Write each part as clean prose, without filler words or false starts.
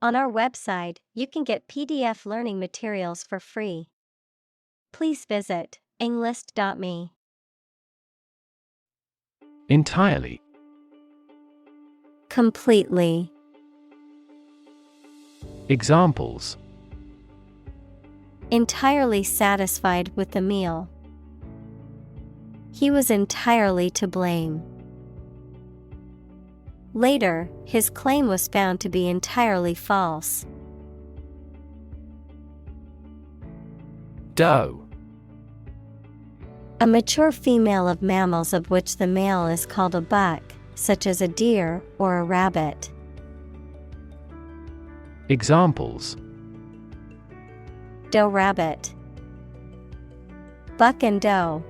On our website, you can get PDF learning materials for free. Please visit englist.me. Entirely. Completely. Examples: Entirely satisfied with the meal. He was entirely to blame. Later, his claim was found to be entirely false. Doe. A mature female of mammals of which the male is called a buck, such as a deer or a rabbit. Examples: Doe rabbit. Buck and doe.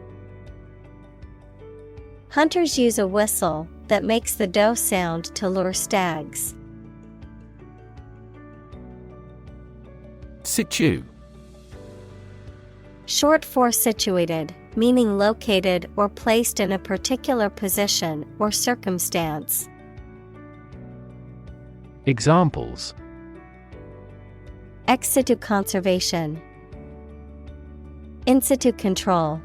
Hunters use a whistle that makes the doe sound to lure stags. Situ. Short for situated, meaning located or placed in a particular position or circumstance. Examples: Ex situ conservation. In situ control.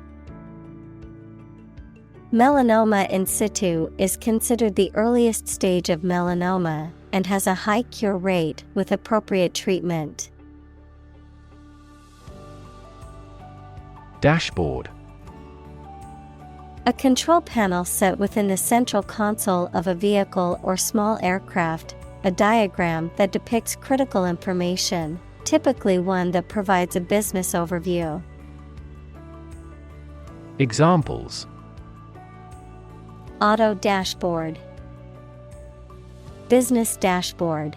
Melanoma in situ is considered the earliest stage of melanoma and has a high cure rate with appropriate treatment. Dashboard. A control panel set within the central console of a vehicle or small aircraft, a diagram that depicts critical information, typically one that provides a business overview. Examples: Auto dashboard. Business dashboard.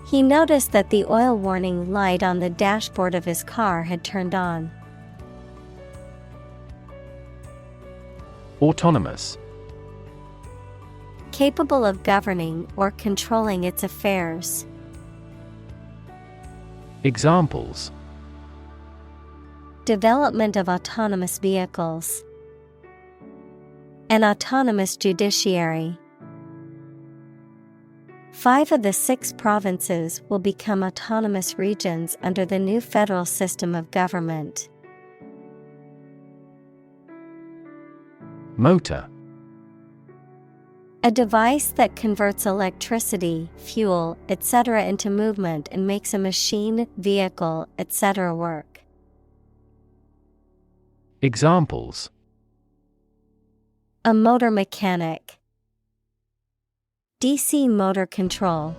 He noticed that the oil warning light on the dashboard of his car had turned on. Autonomous. Capable of governing or controlling its affairs. Examples: Development of autonomous vehicles. An autonomous judiciary. 5 of the 6 provinces will become autonomous regions under the new federal system of government. Motor. A device that converts electricity, fuel, etc. into movement and makes a machine, vehicle, etc. work. Examples: A motor mechanic. DC motor control.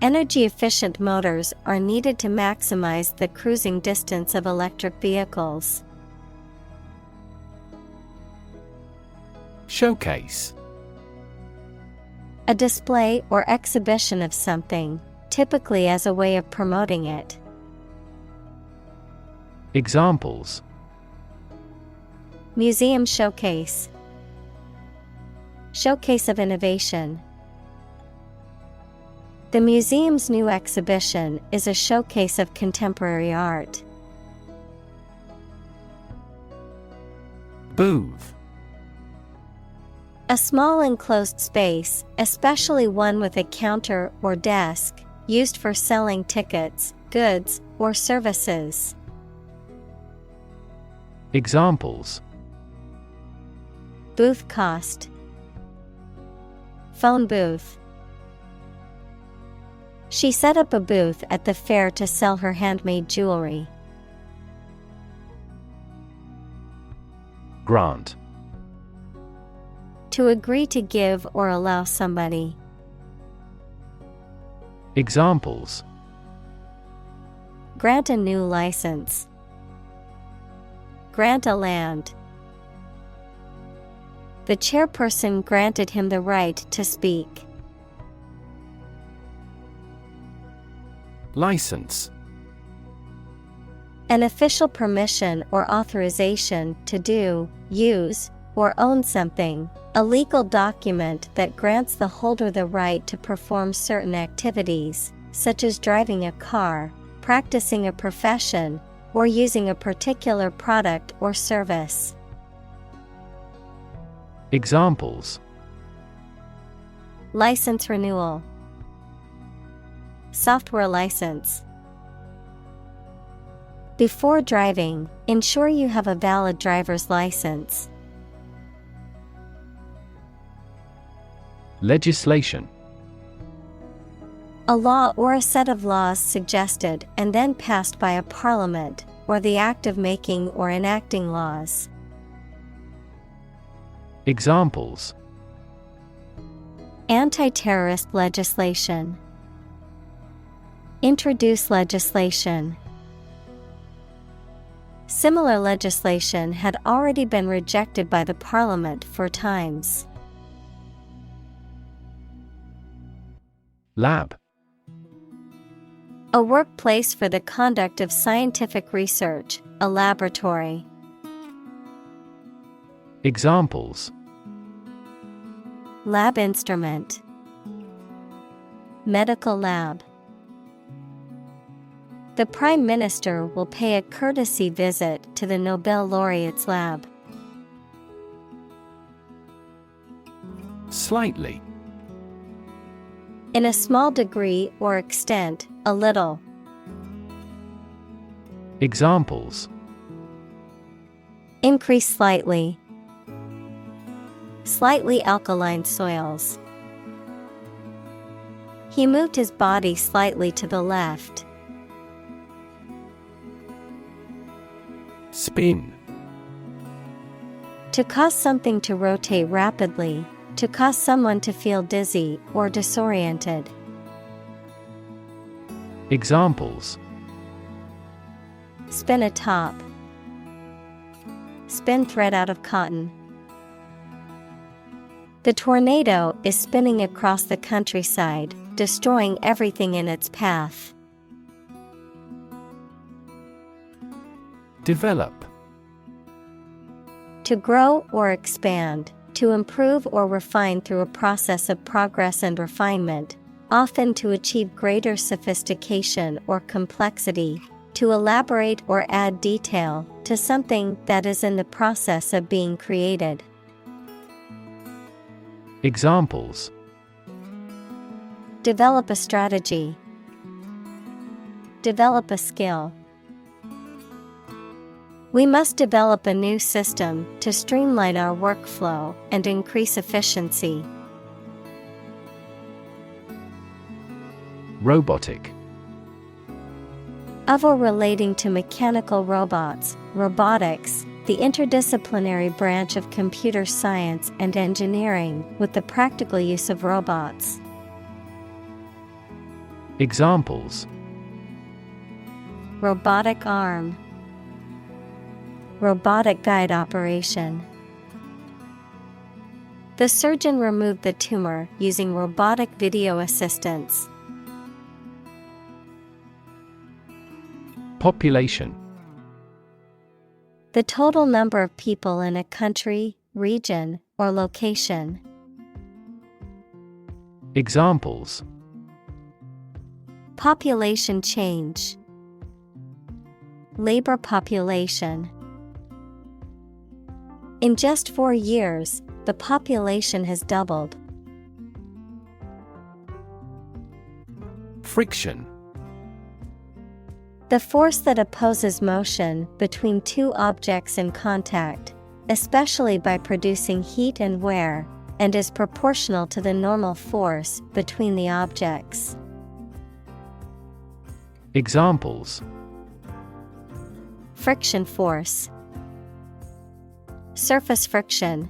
Energy-efficient motors are needed to maximize the cruising distance of electric vehicles. Showcase. A display or exhibition of something, typically as a way of promoting it. Examples: Museum showcase. Showcase of innovation. The museum's new exhibition is a showcase of contemporary art. Booth. A small enclosed space, especially one with a counter or desk, used for selling tickets, goods, or services. Examples: Booth cost. Phone booth. She set up a booth at the fair to sell her handmade jewelry. Grant. To agree to give or allow somebody. Examples: Grant a new license. Grant a land. The chairperson granted him the right to speak. License. An official permission or authorization to do, use, or own something, a legal document that grants the holder the right to perform certain activities, such as driving a car, practicing a profession, or using a particular product or service. Examples: License renewal. Software license. Before driving, ensure you have a valid driver's license. Legislation. A law or a set of laws suggested and then passed by a parliament, or the act of making or enacting laws. Examples: Anti-terrorist legislation. Introduce legislation. Similar legislation had already been rejected by the parliament 4 times. Lab. A workplace for the conduct of scientific research, a laboratory. Examples: Lab instrument. Medical lab. The Prime Minister will pay a courtesy visit to the Nobel laureate's lab. Slightly. In a small degree or extent, a little. Examples: Increase slightly. Slightly alkaline soils. He moved his body slightly to the left. Spin. To cause something to rotate rapidly, to cause someone to feel dizzy or disoriented. Examples: Spin a top. Spin thread out of cotton. The tornado is spinning across the countryside, destroying everything in its path. Develop. To grow or expand, to improve or refine through a process of progress and refinement, often to achieve greater sophistication or complexity, to elaborate or add detail to something that is in the process of being created. Examples: Develop a strategy. Develop a skill. We must develop a new system to streamline our workflow and increase efficiency. Robotic. Of or relating to mechanical robots, robotics, the interdisciplinary branch of computer science and engineering with the practical use of robots. Examples: Robotic arm. Robotic guide operation. The surgeon removed the tumor using robotic video assistance. Population. The total number of people in a country, region, or location. Examples: Population change. Labor population. In just 4 years, the population has doubled. Friction. The force that opposes motion between 2 objects in contact, especially by producing heat and wear, and is proportional to the normal force between the objects. Examples: Friction force. Surface friction.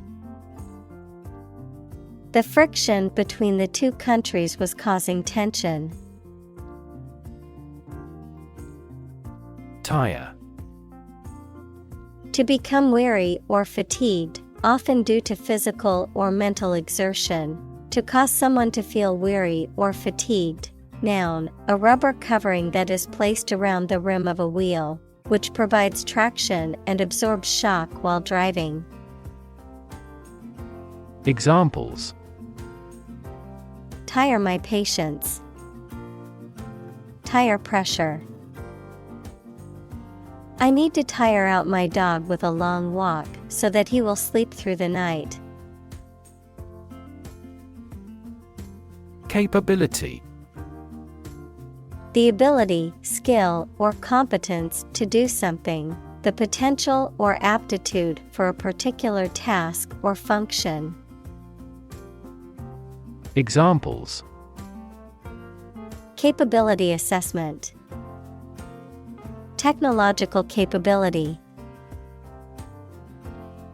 The friction between the 2 countries was causing tension. Tire. To become weary or fatigued, often due to physical or mental exertion. To cause someone to feel weary or fatigued. Noun, a rubber covering that is placed around the rim of a wheel, which provides traction and absorbs shock while driving. Examples: Tire my patience. Tire pressure. I need to tire out my dog with a long walk so that he will sleep through the night. Capability. The ability, skill, or competence to do something, the potential or aptitude for a particular task or function. Examples: Capability assessment. Technological capability.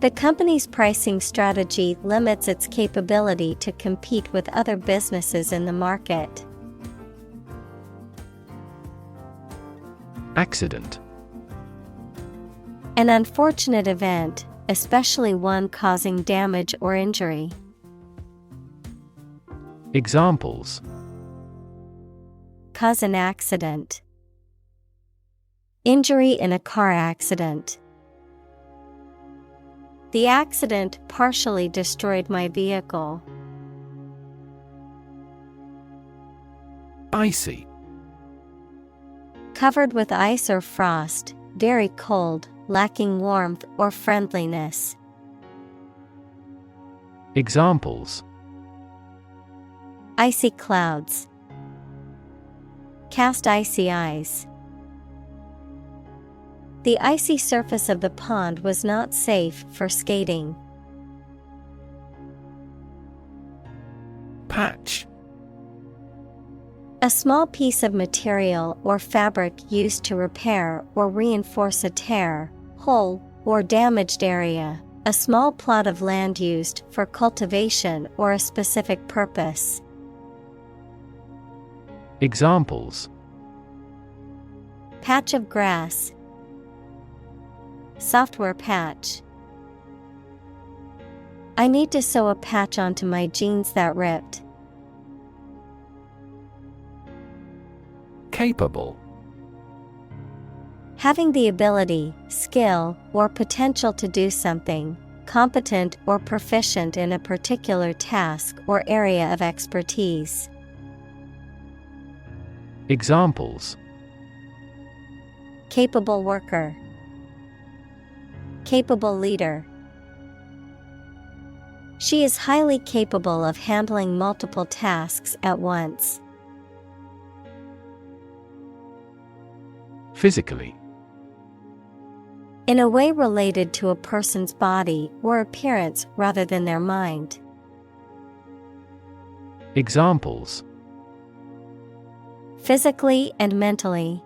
The company's pricing strategy limits its capability to compete with other businesses in the market. Accident. An unfortunate event, especially one causing damage or injury. Examples: Cause an accident. Injury in a car accident. The accident partially destroyed my vehicle. Icy. Covered with ice or frost, very cold, lacking warmth or friendliness. Examples: Icy clouds. Cast icy eyes. The icy surface of the pond was not safe for skating. Patch. A small piece of material or fabric used to repair or reinforce a tear, hole, or damaged area. A small plot of land used for cultivation or a specific purpose. Examples: Patch of grass. Software patch. I need to sew a patch onto my jeans that ripped. Capable. Having the ability, skill, or potential to do something, competent or proficient in a particular task or area of expertise. Examples: Capable worker. Capable leader. She is highly capable of handling multiple tasks at once. Physically. In a way related to a person's body or appearance rather than their mind. Examples: Physically and mentally.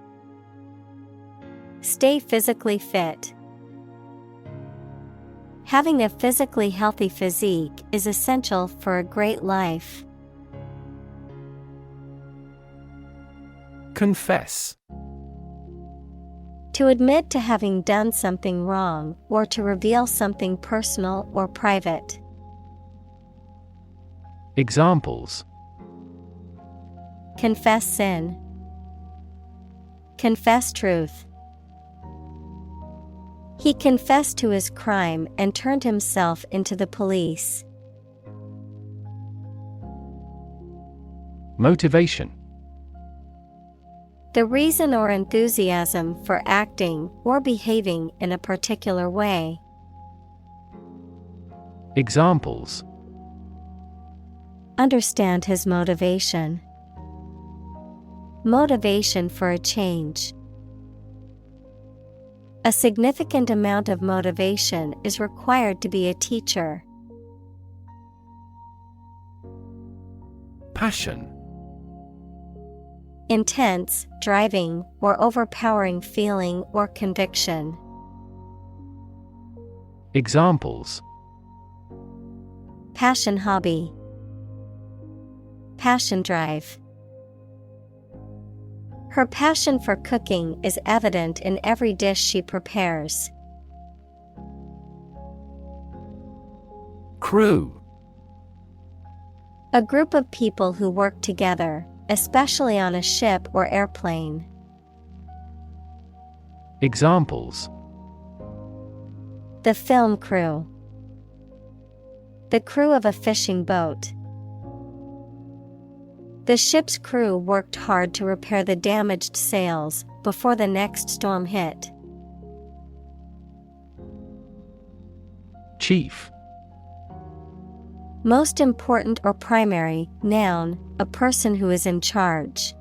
Stay physically fit. Having a physically healthy physique is essential for a great life. Confess. To admit to having done something wrong or to reveal something personal or private. Examples: Confess sin. Confess truth. He confessed to his crime and turned himself into the police. Motivation. The reason or enthusiasm for acting or behaving in a particular way. Examples: Understand his motivation. Motivation for a change. A significant amount of motivation is required to be a teacher. Passion. Intense, driving, or overpowering feeling or conviction. Examples: Passion hobby. Passion drive. Her passion for cooking is evident in every dish she prepares. Crew. A group of people who work together, especially on a ship or airplane. Examples: The film crew. The crew of a fishing boat. The ship's crew worked hard to repair the damaged sails before the next storm hit. Chief. Most important or primary, noun, a person who is in charge.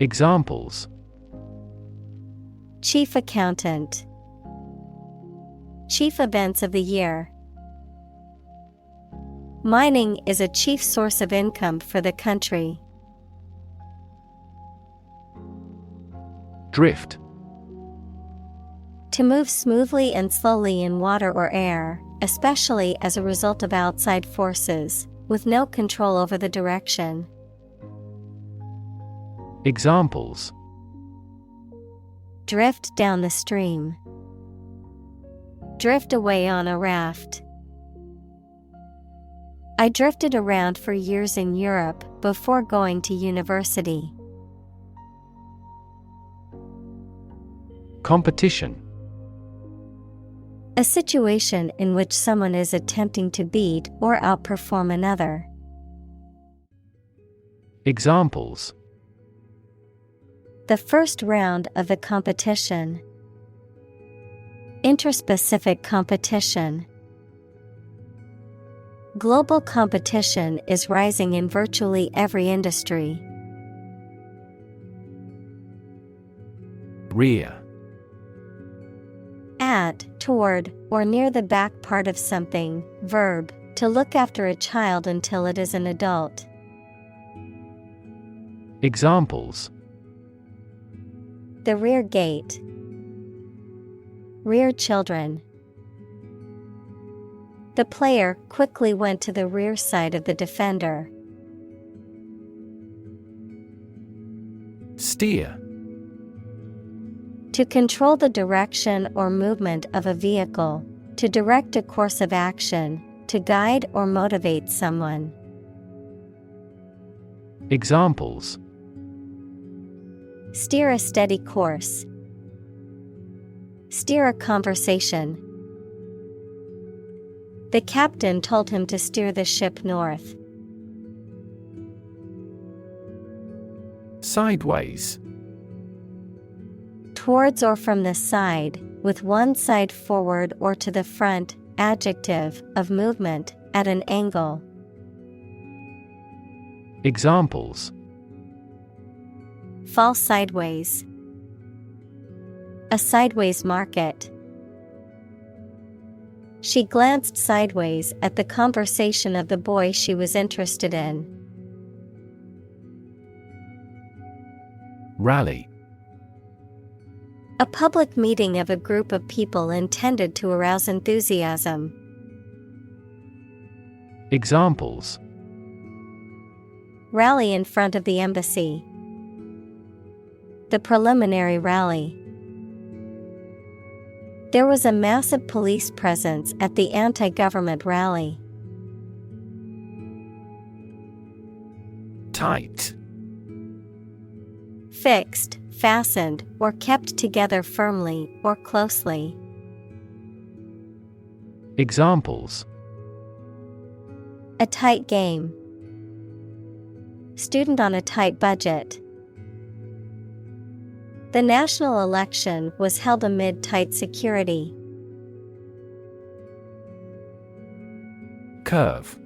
Examples: Chief accountant. Chief events of the year. Mining is a chief source of income for the country. Drift. To move smoothly and slowly in water or air, especially as a result of outside forces, with no control over the direction. Examples: Drift down the stream. Drift away on a raft. I drifted around for years in Europe before going to university. Competition. A situation in which someone is attempting to beat or outperform another. Examples: The first round of the competition. Interspecific competition. Global competition is rising in virtually every industry. Rear. At, toward, or near the back part of something. Verb, to look after a child until it is an adult. Examples: The rear gate. Rear children. The player quickly went to the rear side of the defender. Steer. To control the direction or movement of a vehicle, to direct a course of action, to guide or motivate someone. Examples: Steer a steady course. Steer a conversation. The captain told him to steer the ship north. Sideways. Towards or from the side, with one side forward or to the front, adjective, of movement, at an angle. Examples: Fall sideways. A sideways market. She glanced sideways at the conversation of the boy she was interested in. Rally. A public meeting of a group of people intended to arouse enthusiasm. Examples: Rally in front of the embassy. The preliminary rally. There was a massive police presence at the anti-government rally. Tight. Fixed, fastened, or kept together firmly or closely. Examples: A tight game. Student on a tight budget. The national election was held amid tight security. Curve.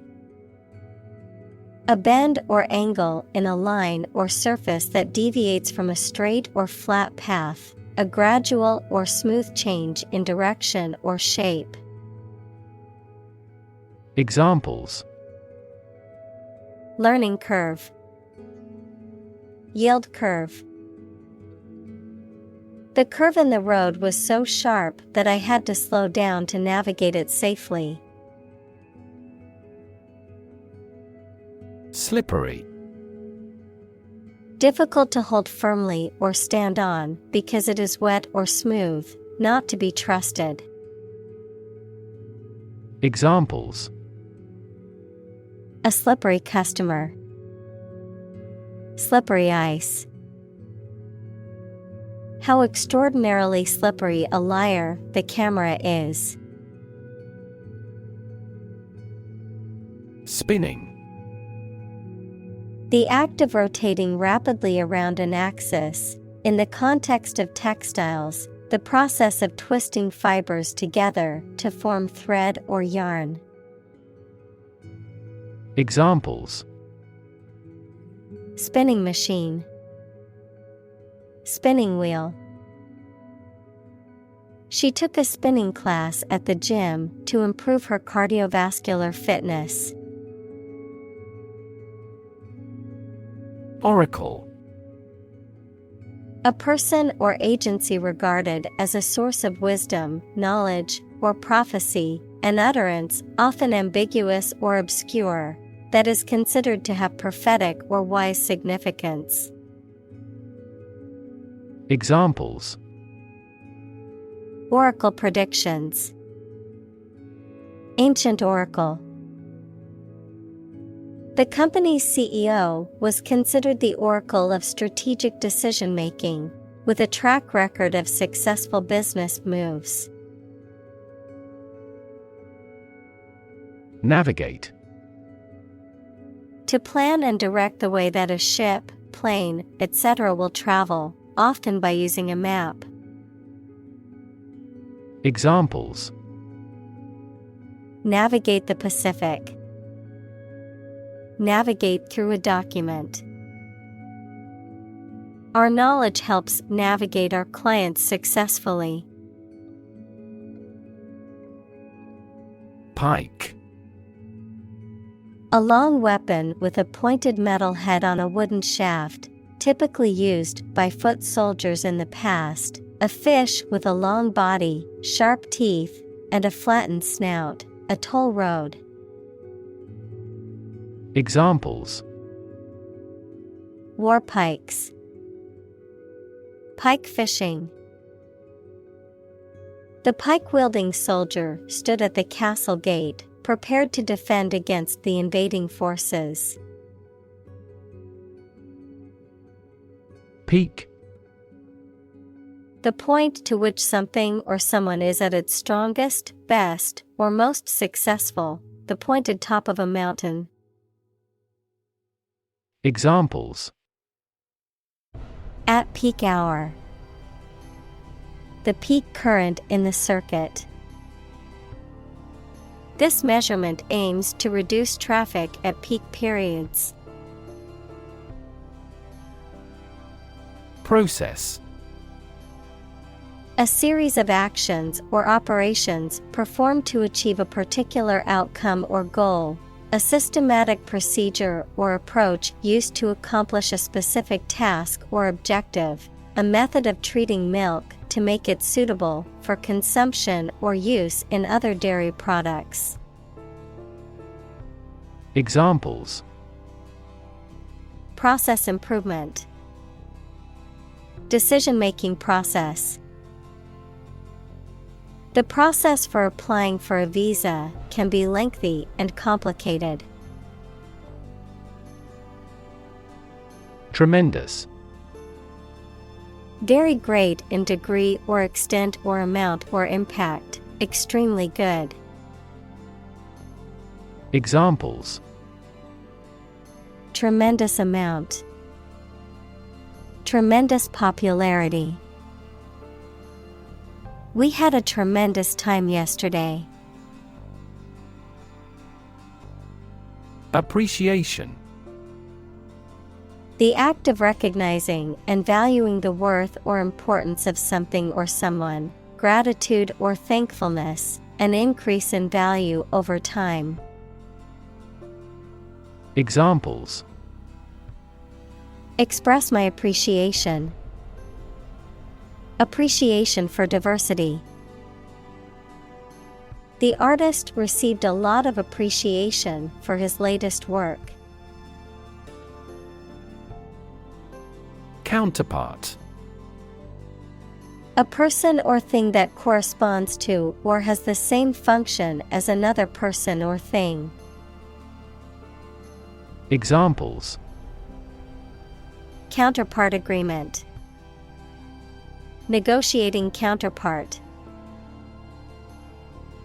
A bend or angle in a line or surface that deviates from a straight or flat path, a gradual or smooth change in direction or shape. Examples: Learning curve. Yield curve. The curve in the road was so sharp that I had to slow down to navigate it safely. Slippery. Difficult to hold firmly or stand on because it is wet or smooth, not to be trusted. Examples: A slippery customer. Slippery ice. How extraordinarily slippery a liar the camera is. Spinning. The act of rotating rapidly around an axis. In the context of textiles, the process of twisting fibers together to form thread or yarn. Examples: spinning machine, spinning wheel. She took a spinning class at the gym to improve her cardiovascular fitness. Oracle. A person or agency regarded as a source of wisdom, knowledge, or prophecy, an utterance, often ambiguous or obscure, that is considered to have prophetic or wise significance. Examples: Oracle predictions, ancient oracle. The company's CEO was considered the oracle of strategic decision-making, with a track record of successful business moves. Navigate. To plan and direct the way that a ship, plane, etc. will travel, often by using a map. Examples: Navigate the Pacific. Navigate through a document. Our knowledge helps navigate our clients successfully. Pike. A long weapon with a pointed metal head on a wooden shaft, typically used by foot soldiers in the past. A fish with a long body, sharp teeth, and a flattened snout. A toll road. Examples: War pikes. Pike fishing. The pike-wielding soldier stood at the castle gate, prepared to defend against the invading forces. Peak. The point to which something or someone is at its strongest, best, or most successful, the pointed top of a mountain. Examples: At peak hour. The peak current in the circuit. This measurement aims to reduce traffic at peak periods. Process. A series of actions or operations performed to achieve a particular outcome or goal. A systematic procedure or approach used to accomplish a specific task or objective. A method of treating milk to make it suitable for consumption or use in other dairy products. Examples: Process improvement. Decision-making process. The process for applying for a visa can be lengthy and complicated. Tremendous. Very great in degree or extent or amount or impact. Extremely good. Examples: Tremendous amount. Tremendous popularity. We had a tremendous time yesterday. Appreciation. The act of recognizing and valuing the worth or importance of something or someone, gratitude or thankfulness, an increase in value over time. Examples: Express my appreciation. Appreciation for diversity. The artist received a lot of appreciation for his latest work. Counterpart. A person or thing that corresponds to or has the same function as another person or thing. Examples: Counterpart agreement. Negotiating counterpart.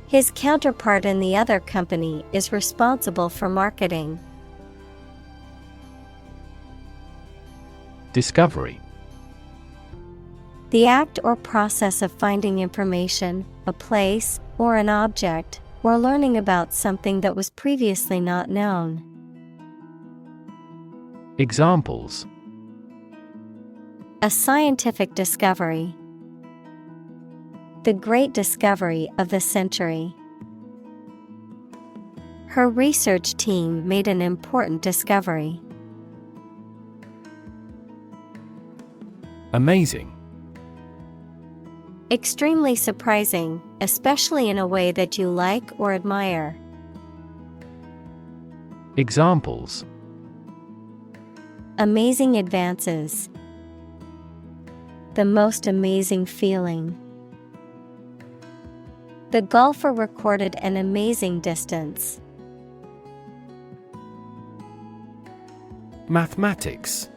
His counterpart in the other company is responsible for marketing. Discovery. The act or process of finding information, a place, or an object, or learning about something that was previously not known. Examples: a scientific discovery. The great discovery of the century. Her research team made an important discovery. Amazing. Extremely surprising, especially in a way that you like or admire. Examples: amazing advances. The most amazing feeling. The golfer recorded an amazing distance. Mathematics.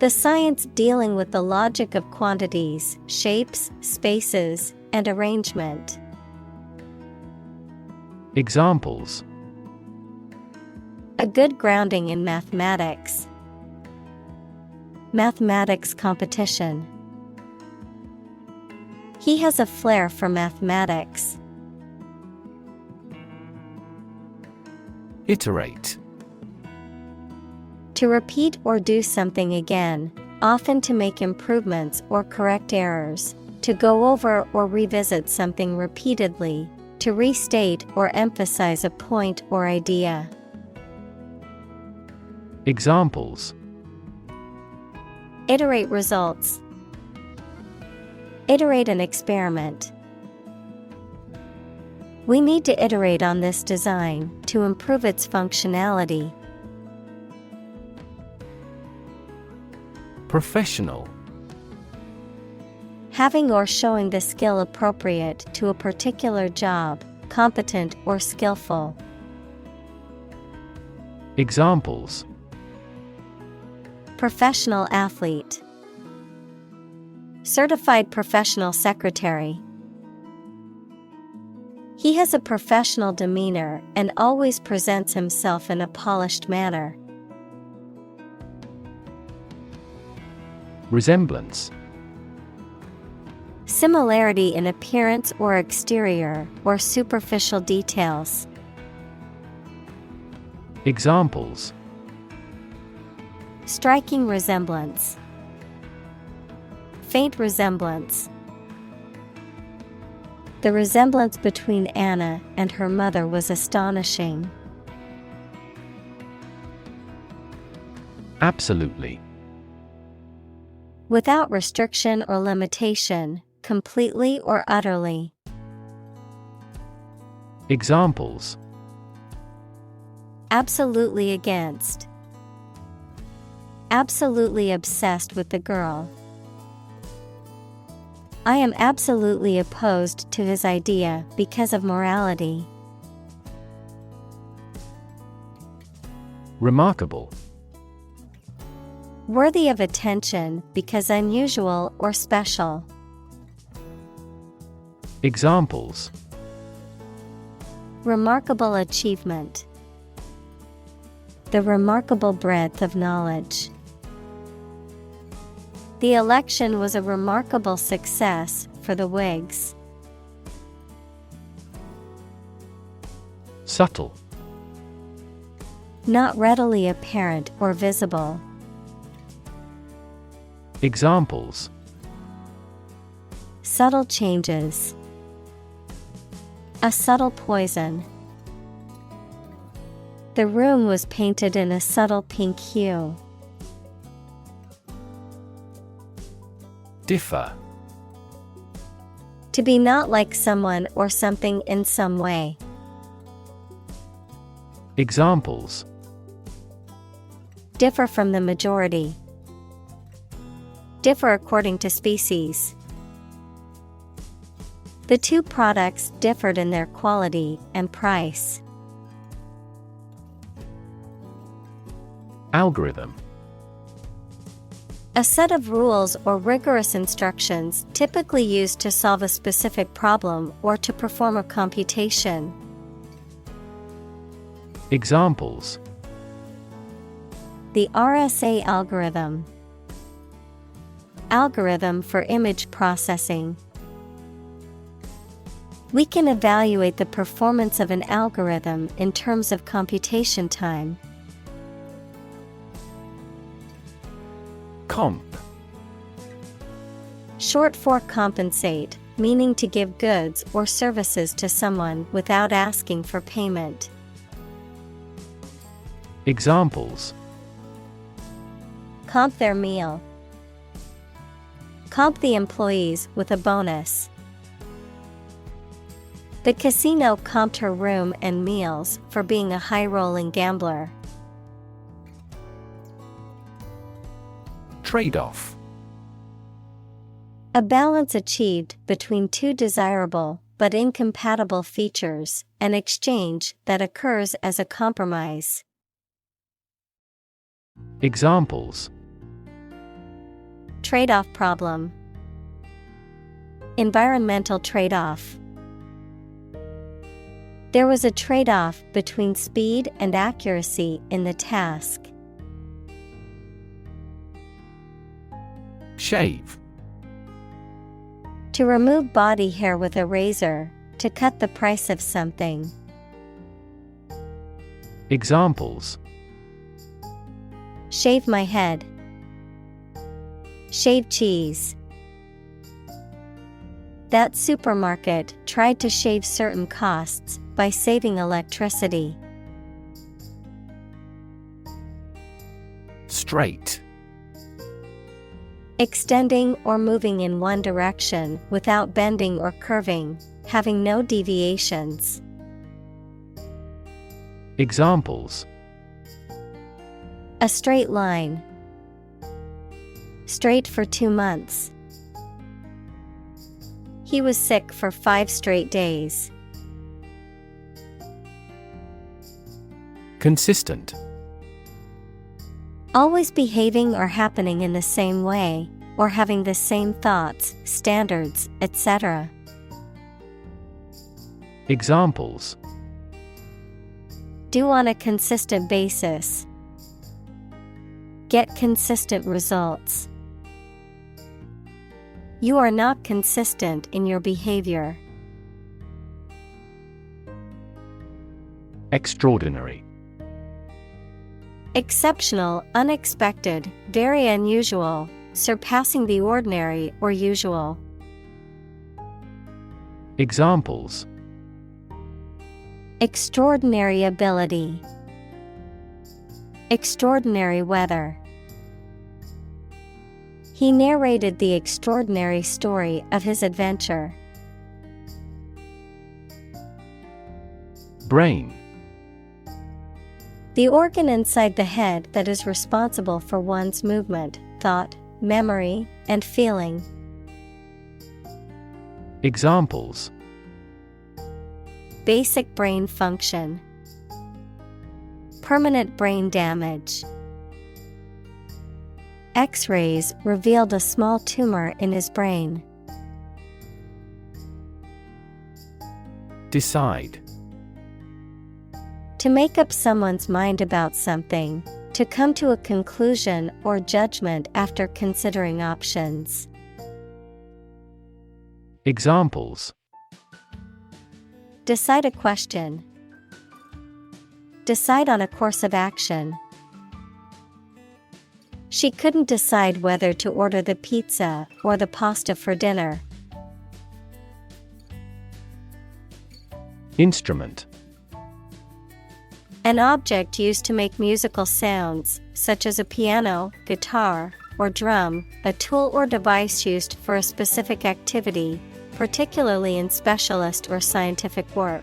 The science dealing with the logic of quantities, shapes, spaces, and arrangement. Examples: a good grounding in mathematics. Mathematics competition. He has a flair for mathematics. Iterate. To repeat or do something again, often to make improvements or correct errors, to go over or revisit something repeatedly, to restate or emphasize a point or idea. Examples: iterate results. Iterate an experiment. We need to iterate on this design to improve its functionality. Professional. Having or showing the skill appropriate to a particular job, competent or skillful. Examples: professional athlete. Certified professional secretary. He has a professional demeanor and always presents himself in a polished manner. Resemblance. Similarity in appearance or exterior or superficial details. Examples: striking resemblance. Faint resemblance. The resemblance between Anna and her mother was astonishing. Absolutely. Without restriction or limitation, completely or utterly. Examples: absolutely against. Absolutely obsessed with the girl. I am absolutely opposed to his idea because of morality. Remarkable. Worthy of attention because unusual or special. Examples: remarkable achievement. The remarkable breadth of knowledge. The election was a remarkable success for the Whigs. Subtle. Not readily apparent or visible. Examples: subtle changes. A subtle poison. The room was painted in a subtle pink hue. Differ. To be not like someone or something in some way. Examples: differ from the majority. Differ according to species. The two products differed in their quality and price. Algorithm. A set of rules or rigorous instructions typically used to solve a specific problem or to perform a computation. Examples: the RSA algorithm. Algorithm for image processing. We can evaluate the performance of an algorithm in terms of computation time. Comp. Short for compensate, meaning to give goods or services to someone without asking for payment. Examples: Comp their meal. Comp the employees with a bonus. The casino comped her room and meals for being a high-rolling gambler. Trade-off. A balance achieved between two desirable but incompatible features, an exchange that occurs as a compromise. Examples: Trade-off problem. Environmental trade-off. There was a trade-off between speed and accuracy in the task. Shave. To remove body hair with a razor, to cut the price of something. Examples: Shave my head. Shave cheese. That supermarket tried to shave certain costs by saving electricity. Straight. Extending or moving in one direction without bending or curving, having no deviations. Examples: A straight line. Straight for 2 months. He was sick for 5 straight days. Consistent. Always behaving or happening in the same way, or having the same thoughts, standards, etc. Examples: Do on a consistent basis. Get consistent results. You are not consistent in your behavior. Extraordinary. Exceptional, unexpected, very unusual, surpassing the ordinary or usual. Examples: Extraordinary ability. Extraordinary weather. He narrated the extraordinary story of his adventure. Brain. The organ inside the head that is responsible for one's movement, thought, memory, and feeling. Examples: Basic brain function. Permanent brain damage. X-rays revealed a small tumor in his brain. Decide. To make up someone's mind about something, to come to a conclusion or judgment after considering options. Examples: Decide a question. Decide on a course of action. She couldn't decide whether to order the pizza or the pasta for dinner. Instrument. An object used to make musical sounds, such as a piano, guitar, or drum, a tool or device used for a specific activity, particularly in specialist or scientific work.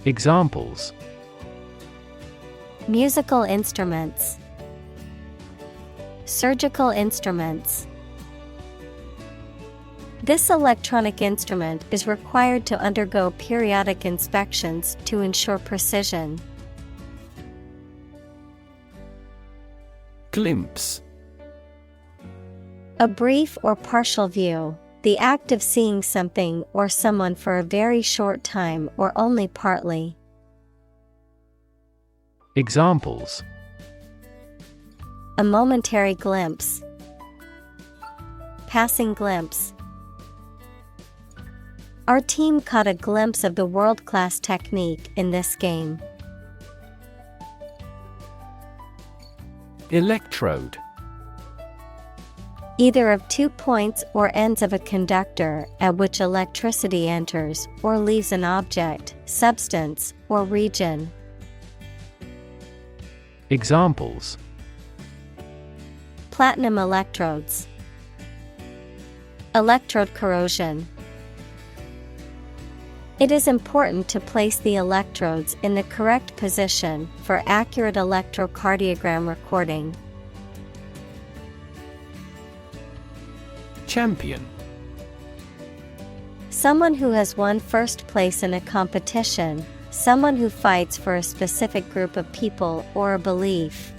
Examples: Musical instruments. Surgical instruments. This electronic instrument is required to undergo periodic inspections to ensure precision. Glimpse. A brief or partial view, the act of seeing something or someone for a very short time or only partly. Examples: A momentary glimpse. Passing glimpse. Our team caught a glimpse of the world-class technique in this game. Electrode. Either of 2 points or ends of a conductor at which electricity enters or leaves an object, substance, or region. Examples: Platinum electrodes. Electrode corrosion. It is important to place the electrodes in the correct position for accurate electrocardiogram recording. Champion. Someone who has won first place in a competition, someone who fights for a specific group of people or a belief.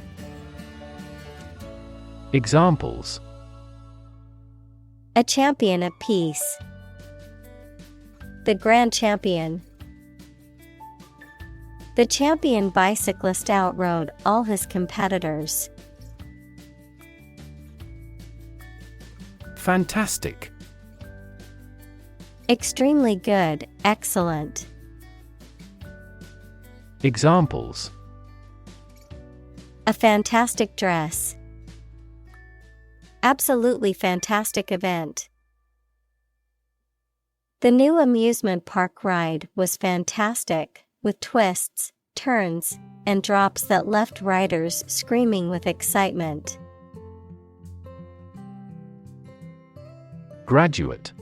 Examples: A champion of peace. The grand champion. The champion bicyclist outrode all his competitors. Fantastic. Extremely good, excellent. Examples: A fantastic dress. Absolutely fantastic event. The new amusement park ride was fantastic, with twists, turns, and drops that left riders screaming with excitement. Graduate.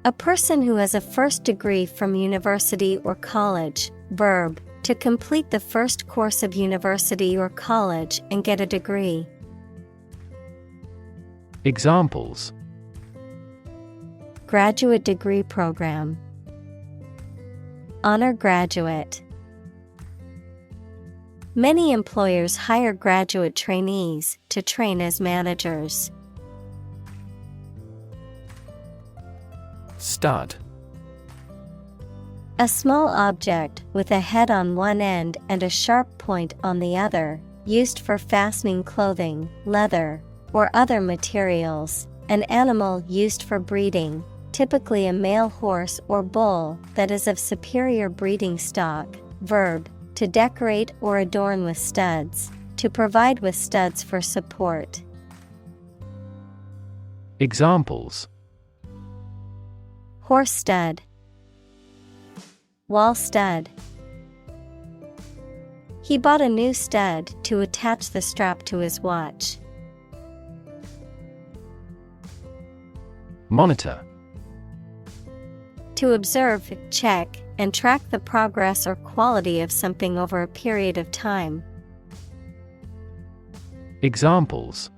A person who has a first degree from university or college. Verb, to complete the first course of university or college and get a degree. Examples: Graduate degree program. Honor graduate. Many employers hire graduate trainees to train as managers. Stud. A small object with a head on one end and a sharp point on the other, used for fastening clothing, leather, or other materials. An animal used for breeding, typically a male horse or bull that is of superior breeding stock. Verb, to decorate or adorn with studs, to provide with studs for support. Examples: Horse stud. Wall stud. He bought a new stud to attach the strap to his watch. Monitor. To observe, check, and track the progress or quality of something over a period of time. Examples: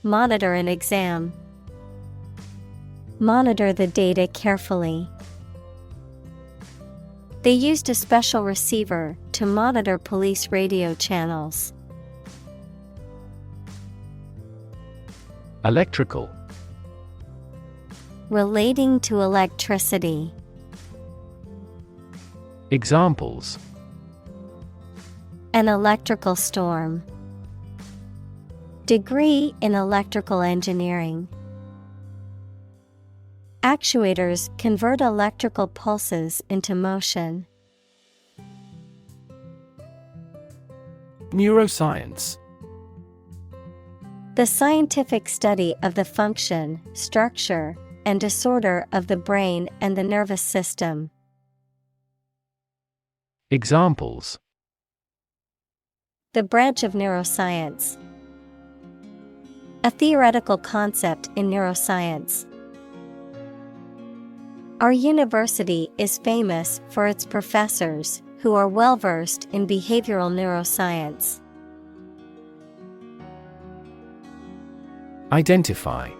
Monitor an exam. Monitor the data carefully. They used a special receiver to monitor police radio channels. Electrical. Relating to electricity. Examples: An electrical storm. Degree in electrical engineering. Actuators convert electrical pulses into motion. Neuroscience. The scientific study of the function, structure, and disorder of the brain and the nervous system. Examples: The branch of neuroscience. A theoretical concept in neuroscience. Our university is famous for its professors, who are well-versed in behavioral neuroscience. Identify.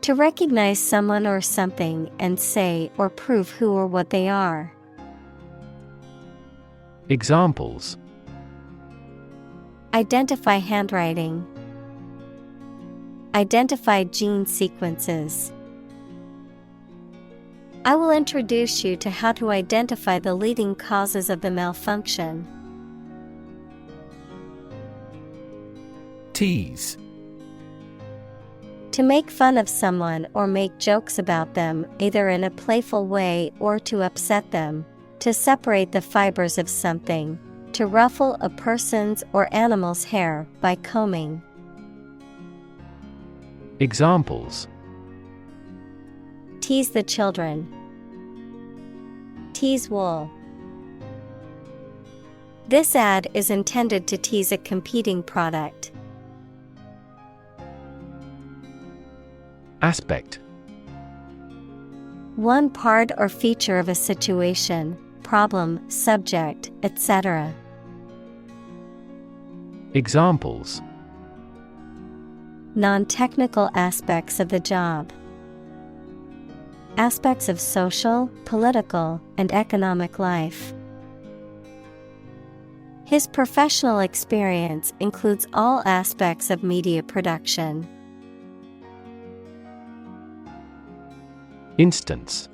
To recognize someone or something and say or prove who or what they are. Examples: Identify handwriting. Identify gene sequences. I will introduce you to how to identify the leading causes of the malfunction. Tease. To make fun of someone or make jokes about them, either in a playful way or to upset them. To separate the fibers of something, to ruffle a person's or animal's hair by combing. Examples: Tease the children. Tease wool. This ad is intended to tease a competing product. Aspect: One part or feature of a situation, problem, subject, etc. Examples: Non-technical aspects of the job. Aspects of social, political, and economic life. His professional experience includes all aspects of media production. Instance: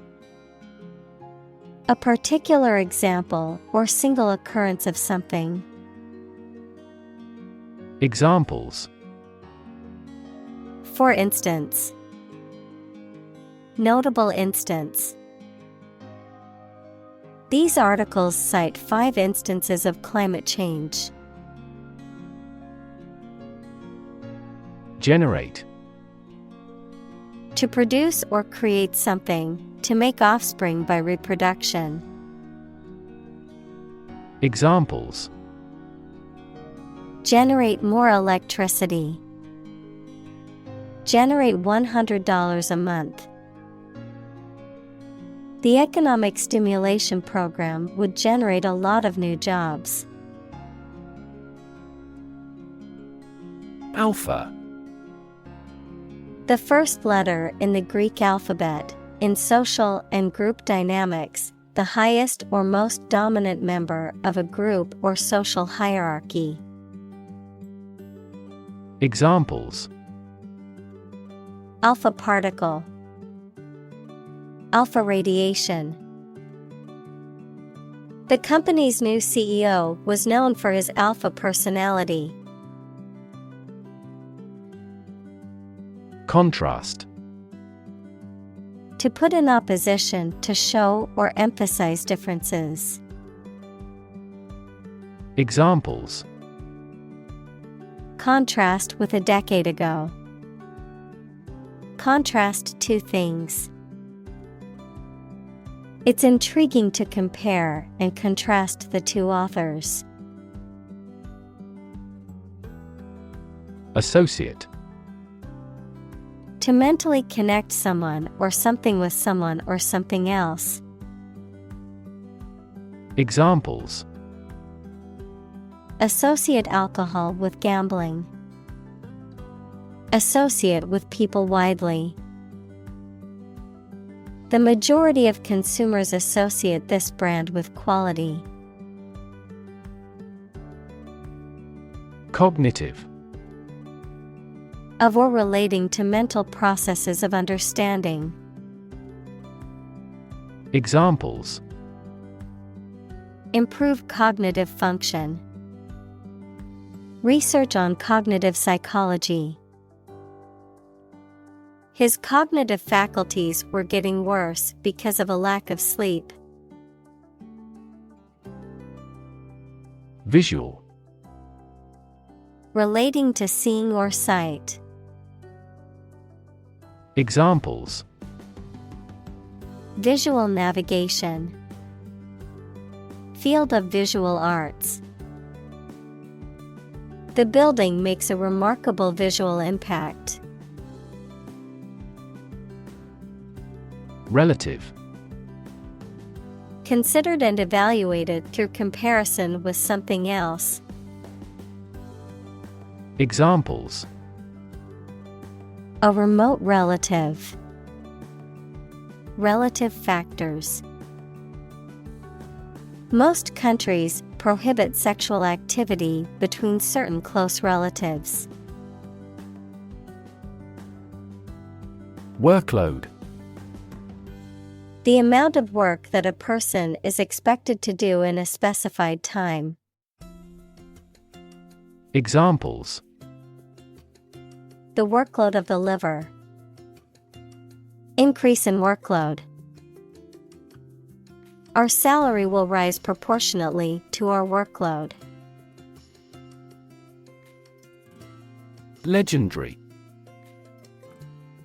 A particular example or single occurrence of something. Examples: For instance. Notable instance. These articles cite 5 instances of climate change. Generate: To produce or create something, to make offspring by reproduction. Examples: Generate more electricity. Generate $100 a month. The economic stimulation program would generate a lot of new jobs. Alpha: The first letter in the Greek alphabet, in social and group dynamics, the highest or most dominant member of a group or social hierarchy. Examples: Alpha particle. Alpha radiation. The company's new CEO was known for his alpha personality. Contrast: To put in opposition, to show or emphasize differences. Examples: Contrast with a decade ago. Contrast two things. It's intriguing to compare and contrast the two authors. Associate: To mentally connect someone or something with someone or something else. Examples: Associate alcohol with gambling. Associate with people widely. The majority of consumers associate this brand with quality. Cognitive: Of or relating to mental processes of understanding. Examples: Improve cognitive function. Research on cognitive psychology. His cognitive faculties were getting worse because of a lack of sleep. Visual: Relating to seeing or sight. Examples: Visual navigation. Field of visual arts. The building makes a remarkable visual impact. Relative: Considered and evaluated through comparison with something else. Examples: A remote relative. Relative factors. Most countries prohibit sexual activity between certain close relatives. Workload: The amount of work that a person is expected to do in a specified time. Examples: The workload of the liver. Increase in workload. Our salary will rise proportionately to our workload. Legendary.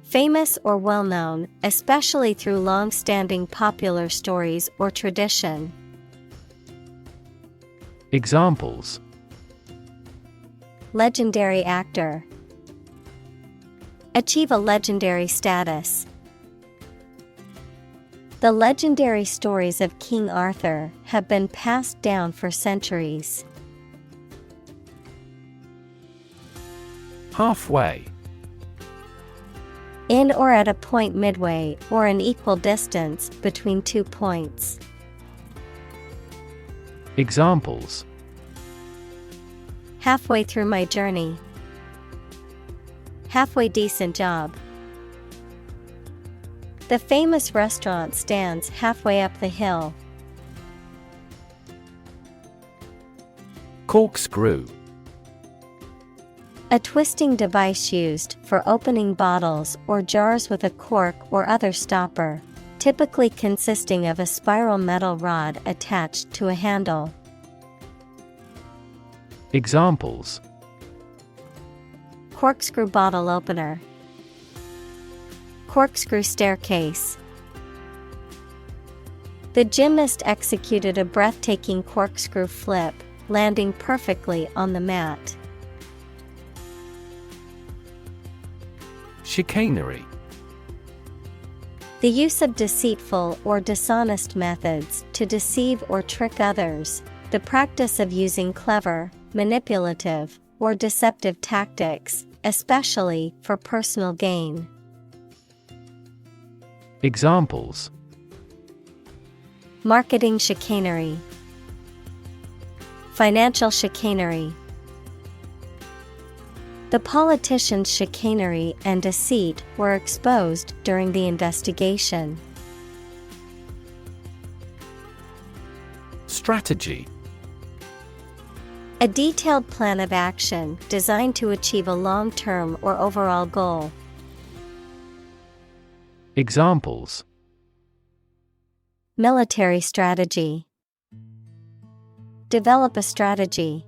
Famous or well-known, especially through long-standing popular stories or tradition. Examples: Legendary actor. Achieve a legendary status. The legendary stories of King Arthur have been passed down for centuries. Halfway. In or at a point midway or an equal distance between 2 points. Examples: Halfway through my journey. Halfway decent job. The famous restaurant stands halfway up the hill. Corkscrew. A twisting device used for opening bottles or jars with a cork or other stopper, typically consisting of a spiral metal rod attached to a handle. Examples: Corkscrew bottle opener. Corkscrew staircase. The gymnast executed a breathtaking corkscrew flip, landing perfectly on the mat. Chicanery. The use of deceitful or dishonest methods to deceive or trick others, the practice of using clever, manipulative, or deceptive tactics, especially for personal gain. Examples: Marketing chicanery. Financial chicanery. The politician's chicanery and deceit were exposed during the investigation. Strategy. A detailed plan of action designed to achieve a long-term or overall goal. Examples: Military strategy. Develop a strategy.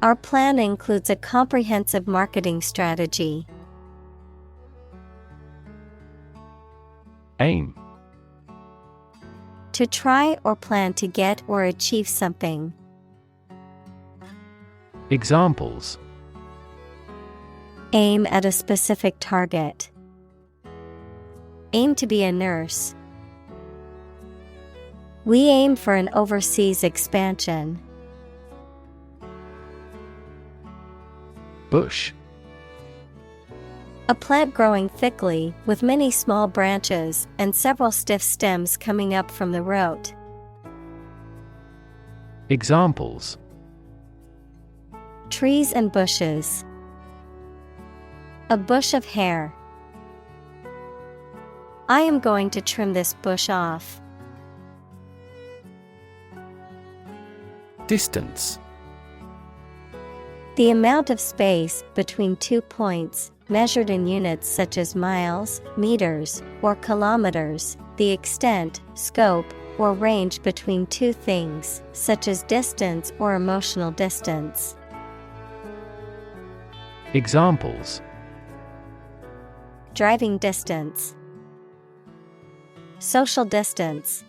Our plan includes a comprehensive marketing strategy. Aim. To try or plan to get or achieve something. Examples: Aim at a specific target. Aim to be a nurse. We aim for an overseas expansion. Bush. A plant growing thickly with many small branches and several stiff stems coming up from the root. Examples: Trees and bushes. A bush of hair. I am going to trim this bush off. Distance. The amount of space between 2 points, measured in units such as miles, meters, or kilometers, the extent, scope, or range between two things, such as distance or emotional distance. Examples: Driving distance. Social distance.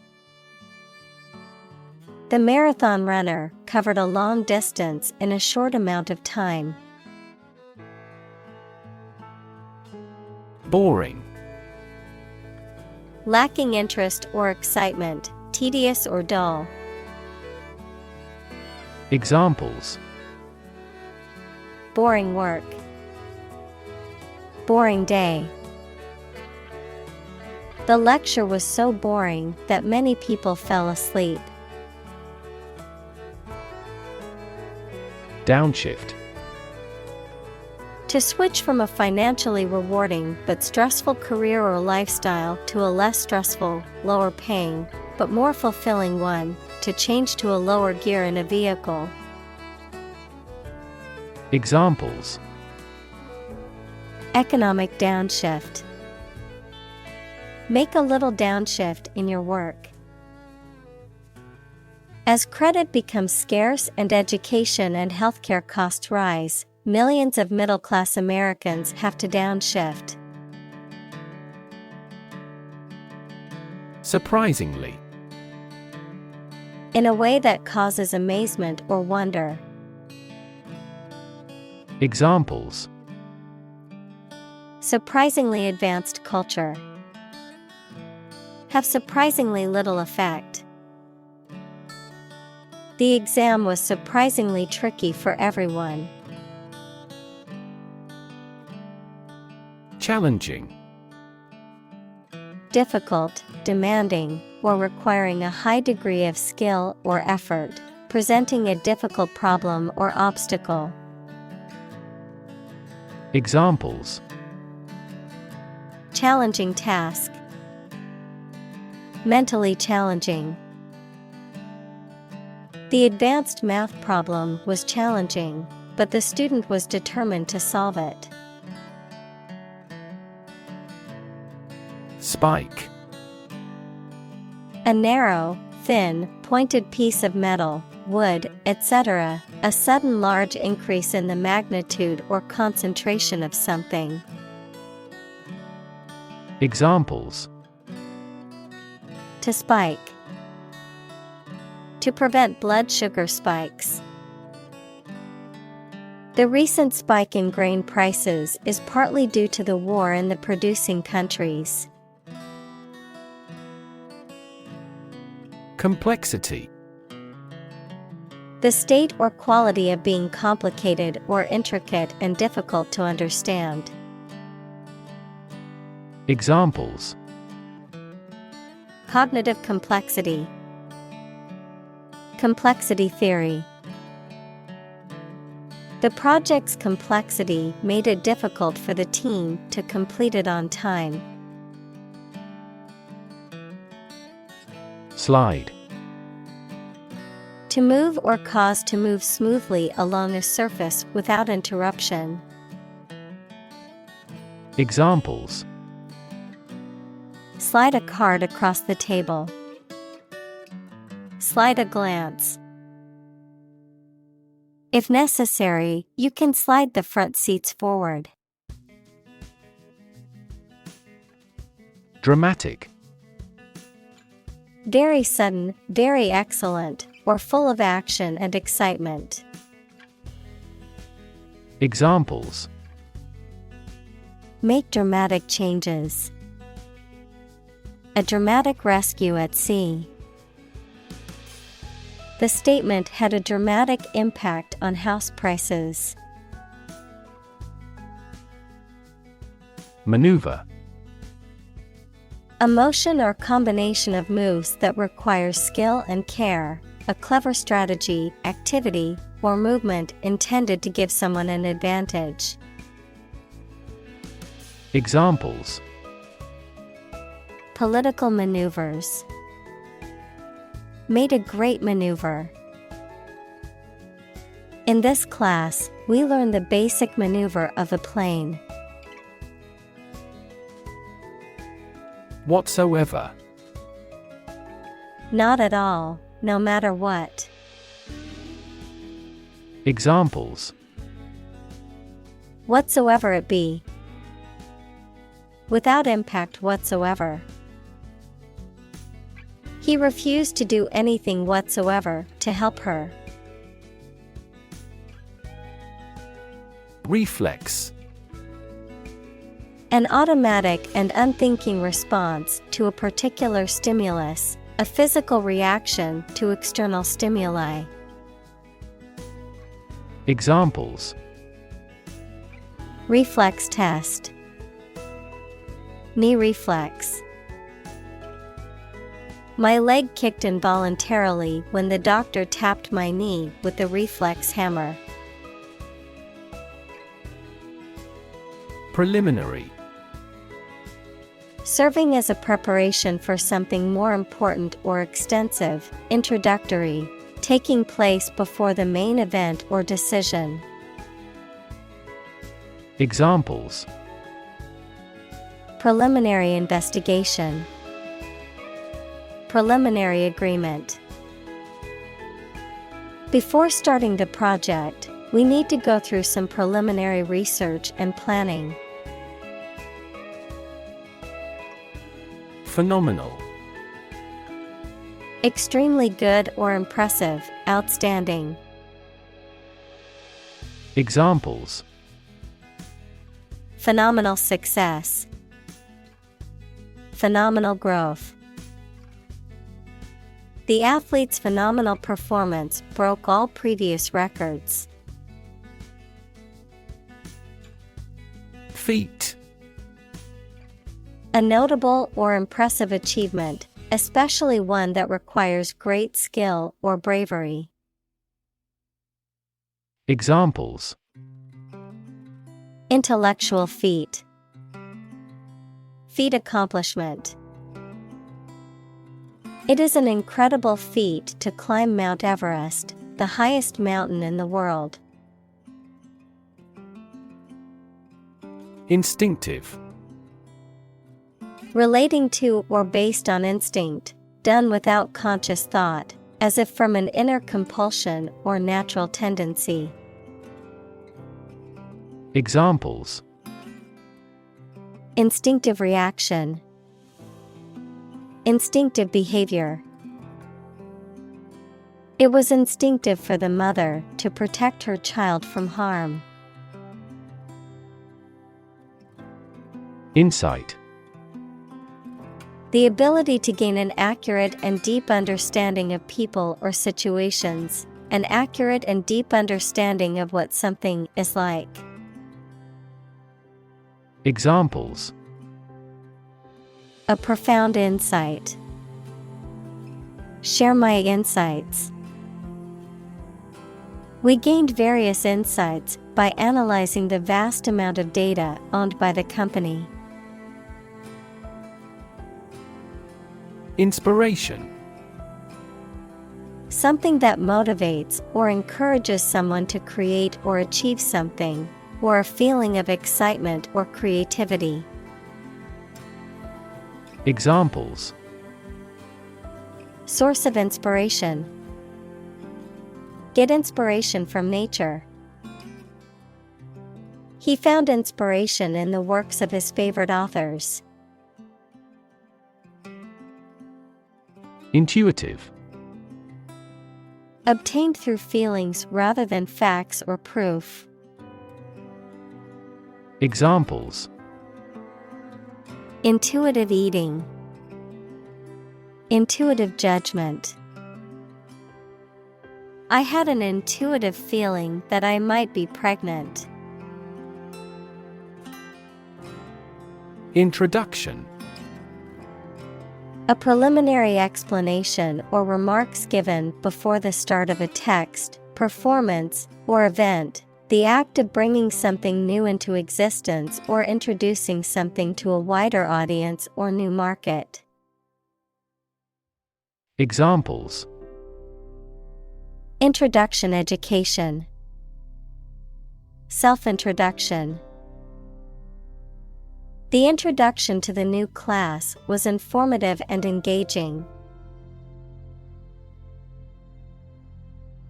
The marathon runner covered a long distance in a short amount of time. Boring. Lacking interest or excitement, tedious or dull. Examples: Boring work. Boring day. The lecture was so boring that many people fell asleep. Downshift. To switch from a financially rewarding but stressful career or lifestyle to a less stressful, lower paying, but more fulfilling one, to change to a lower gear in a vehicle. Examples: Economic downshift. Make a little downshift in your work. As credit becomes scarce and education and healthcare costs rise, millions of middle-class Americans have to downshift. Surprisingly. In a way that causes amazement or wonder. Examples: surprisingly advanced culture. Have surprisingly little effect. The exam was surprisingly tricky for everyone. Challenging. Difficult, demanding, or requiring a high degree of skill or effort, presenting a difficult problem or obstacle. Examples: challenging task. Mentally challenging. The advanced math problem was challenging, but the student was determined to solve it. Spike. A narrow, thin, pointed piece of metal, wood, etc., a sudden large increase in the magnitude or concentration of something. Examples: to spike. To prevent blood sugar spikes. The recent spike in grain prices is partly due to the war in the producing countries. Complexity. The state or quality of being complicated or intricate and difficult to understand. Examples: cognitive complexity. Complexity theory. The project's complexity made it difficult for the team to complete it on time. Slide. To move or cause to move smoothly along a surface without interruption. Examples: slide a card across the table. Slide a glance. If necessary, you can slide the front seats forward. Dramatic. Very sudden, very excellent, or full of action and excitement. Examples: make dramatic changes. A dramatic rescue at sea. The statement had a dramatic impact on house prices. Maneuver. A motion or combination of moves that requires skill and care, a clever strategy, activity, or movement intended to give someone an advantage. Examples: political maneuvers. Made a great maneuver. In this class, we learn the basic maneuver of a plane. Whatsoever. Not at all, no matter what. Examples: whatsoever it be. Without impact whatsoever. He refused to do anything whatsoever to help her. Reflex. An automatic and unthinking response to a particular stimulus, a physical reaction to external stimuli. Examples: reflex test. Knee reflex. My leg kicked involuntarily when the doctor tapped my knee with the reflex hammer. Preliminary. Serving as a preparation for something more important or extensive, introductory, taking place before the main event or decision. Examples: Preliminary investigation. Preliminary agreement. Before starting the project, we need to go through some preliminary research and planning. Phenomenal. Extremely good or impressive, outstanding. Examples: Phenomenal success. Phenomenal growth. The athlete's phenomenal performance broke all previous records. Feat. A notable or impressive achievement, especially one that requires great skill or bravery. Examples: Intellectual feat. Feat accomplishment. It is an incredible feat to climb Mount Everest, the highest mountain in the world. Instinctive. Relating to or based on instinct, done without conscious thought, as if from an inner compulsion or natural tendency. Examples: Instinctive reaction. Instinctive behavior. It was instinctive for the mother to protect her child from harm. Insight. The ability to gain an accurate and deep understanding of people or situations, an accurate and deep understanding of what something is like. Examples: A profound insight. Share my insights. We gained various insights by analyzing the vast amount of data owned by the company. Inspiration. Something that motivates or encourages someone to create or achieve something, or a feeling of excitement or creativity. Examples: Source of inspiration. Get inspiration from nature. He found inspiration in the works of his favorite authors. Intuitive. Obtained through feelings rather than facts or proof. Examples: Intuitive eating. Intuitive judgment. I had an intuitive feeling that I might be pregnant. Introduction. A preliminary explanation or remarks given before the start of a text, performance, or event, the act of bringing something new into existence or introducing something to a wider audience or new market. Examples: Introduction education. Self-introduction. The introduction to the new class was informative and engaging.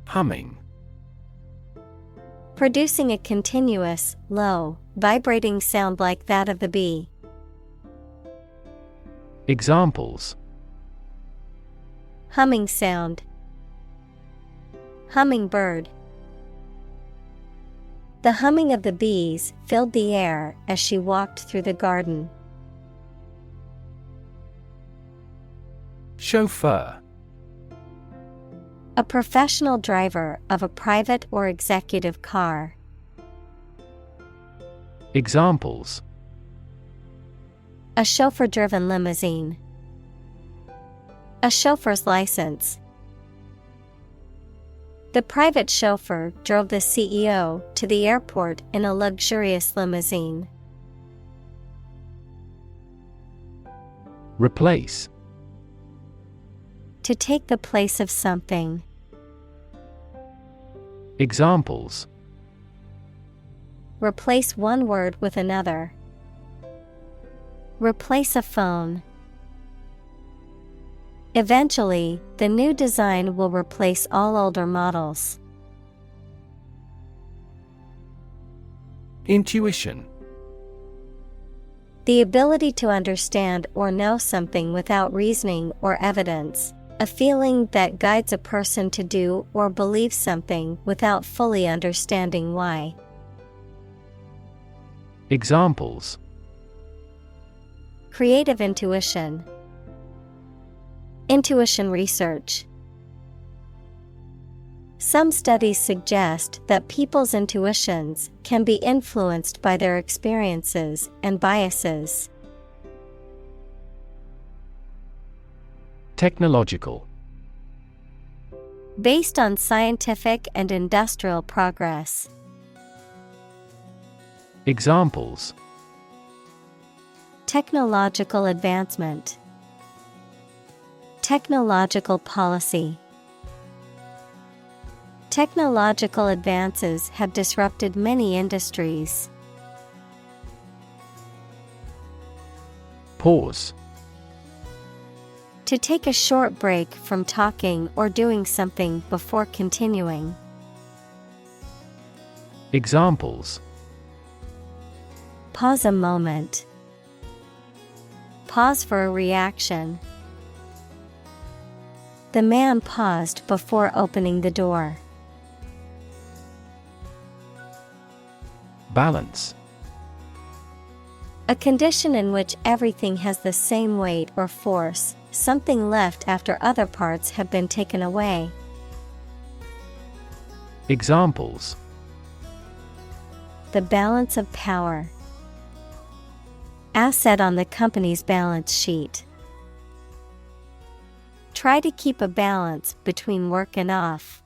Humming. Producing a continuous, low, vibrating sound like that of the bee. Examples: Humming sound. Hummingbird. The humming of the bees filled the air as she walked through the garden. Chauffeur. A professional driver of a private or executive car. Examples: A chauffeur-driven limousine. A chauffeur's license. The private chauffeur drove the CEO to the airport in a luxurious limousine. Replace. To take the place of something. Examples: Replace one word with another. Replace a phone. Eventually, the new design will replace all older models. Intuition. The ability to understand or know something without reasoning or evidence. A feeling that guides a person to do or believe something without fully understanding why. Examples: Creative intuition. Intuition research. Some studies suggest that people's intuitions can be influenced by their experiences and biases. Technological. Based on scientific and industrial progress. Examples: Technological advancement. Technological policy. Technological advances have disrupted many industries. Pause. To take a short break from talking or doing something before continuing. Examples: Pause a moment. Pause for a reaction. The man paused before opening the door. Balance. A condition in which everything has the same weight or force, something left after other parts have been taken away. Examples: The balance of power. Asset on the company's balance sheet. Try to keep a balance between work and off.